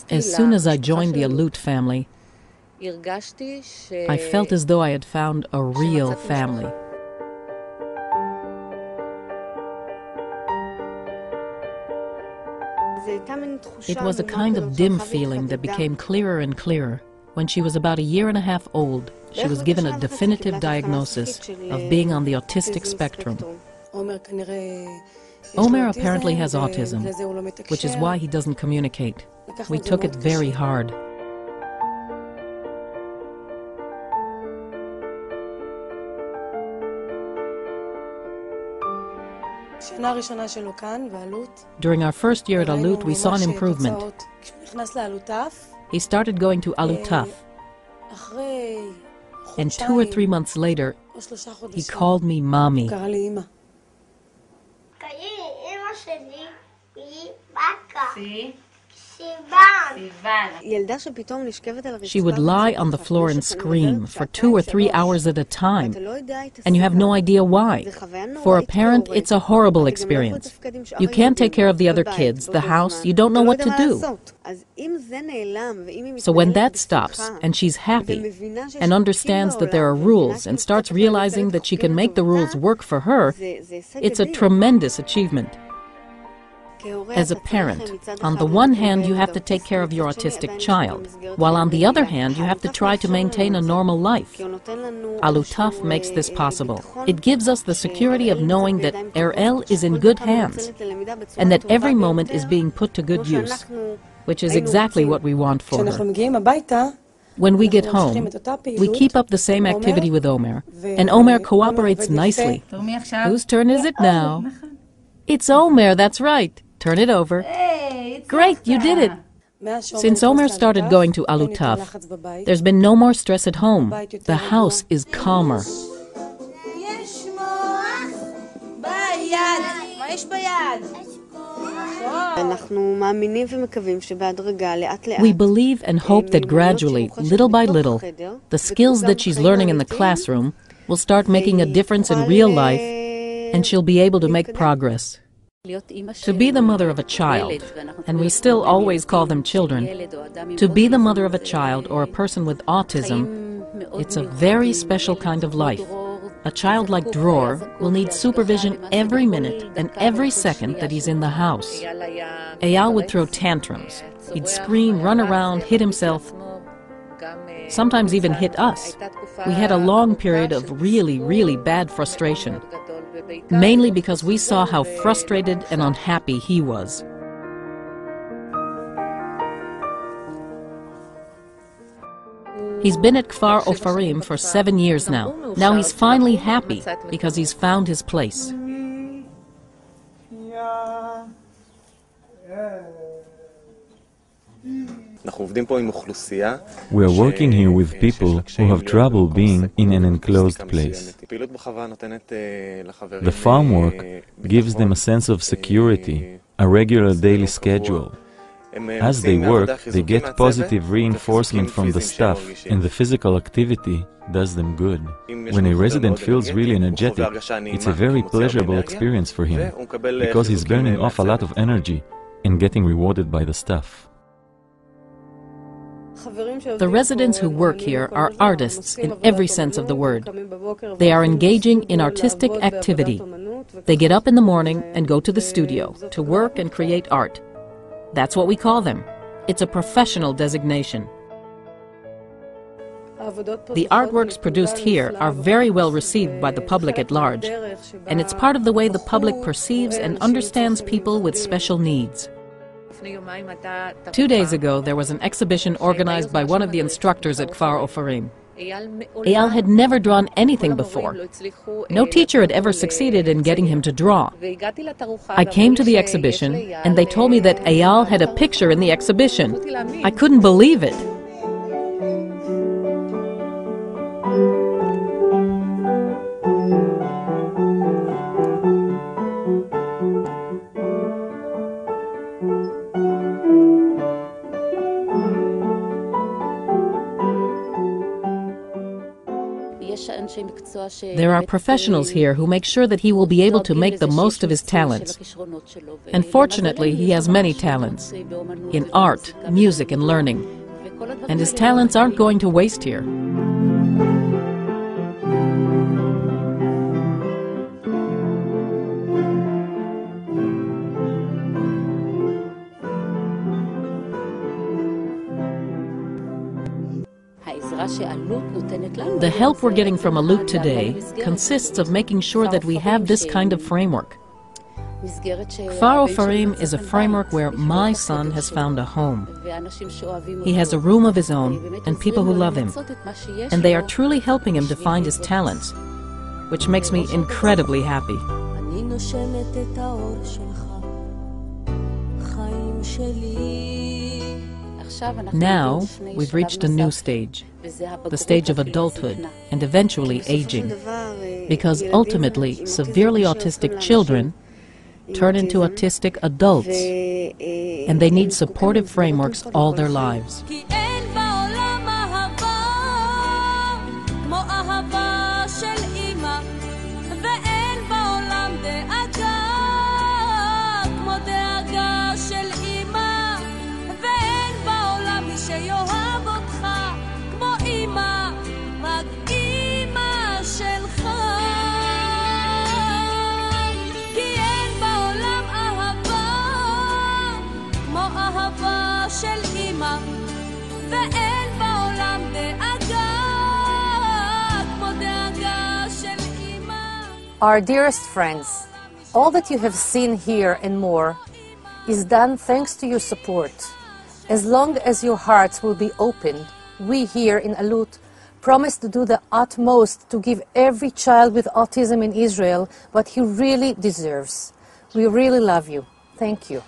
As soon as I joined the Alut family, I felt as though I had found a real family. It was a kind of dim feeling that became clearer and clearer. When she was about a year and a half old, she was given a definitive diagnosis of being on the autistic spectrum. Omer apparently has autism, which is why he doesn't communicate. We took it very hard. During our first year at Alut, we saw an improvement. He started going to Alutaf. And 2 or 3 months later, he called me Mommy. She would lie on the floor and scream for 2 or 3 hours at a time, and you have no idea why. For a parent, it's a horrible experience. You can't take care of the other kids, the house, you don't know what to do. So when that stops, and she's happy, and understands that there are rules, and starts realizing that she can make the rules work for her, it's a tremendous achievement. As a parent, on the one hand you have to take care of your autistic child, while on the other hand you have to try to maintain a normal life. Alutaf makes this possible. It gives us the security of knowing that Erel is in good hands, and that every moment is being put to good use, which is exactly what we want for her. When we get home, we keep up the same activity with Omer, and Omer cooperates nicely. Whose turn is it now? It's Omer, that's right. Turn it over. Great, you did it. Since Omer started going to Alutaf, there's been no more stress at home. The house is calmer. We believe and hope that gradually, little by little, the skills that she's learning in the classroom will start making a difference in real life, and she'll be able to make progress. To be the mother of a child, and we still always call them children, to be the mother of a child or a person with autism, it's a very special kind of life. A child like Dror will need supervision every minute and every second that he's in the house. Eyal would throw tantrums. He'd scream, run around, hit himself, sometimes even hit us. We had a long period of really, really bad frustration, mainly because we saw how frustrated and unhappy he was. He's been at Kfar Ofarim for 7 years now. Now he's finally happy because he's found his place. We are working here with people who have trouble being in an enclosed place. The farm work gives them a sense of security, a regular daily schedule. As they work, they get positive reinforcement from the staff, and the physical activity does them good. When a resident feels really energetic, it's a very pleasurable experience for him, because he's burning off a lot of energy and getting rewarded by the staff. The residents who work here are artists in every sense of the word. They are engaging in artistic activity. They get up in the morning and go to the studio to work and create art. That's what we call them. It's a professional designation. The artworks produced here are very well received by the public at large, and it's part of the way the public perceives and understands people with special needs. 2 days ago, there was an exhibition organized by one of the instructors at Kfar Ofarim. Eyal had never drawn anything before. No teacher had ever succeeded in getting him to draw. I came to the exhibition, and they told me that Eyal had a picture in the exhibition. I couldn't believe it. There are professionals here who make sure that he will be able to make the most of his talents. And fortunately, he has many talents in art, music, and learning. And his talents aren't going to waste here. The help we're getting from Alut today consists of making sure that we have this kind of framework. Kfar Ofarim is a framework where my son has found a home. He has a room of his own and people who love him, and they are truly helping him to find his talents, which makes me incredibly happy. Now, we've reached a new stage, the stage of adulthood and eventually aging, because ultimately severely autistic children turn into autistic adults, and they need supportive frameworks all their lives. Our dearest friends, all that you have seen here and more is done thanks to your support. As long as your hearts will be open, we here in Alut promise to do the utmost to give every child with autism in Israel what he really deserves. We really love you. Thank you.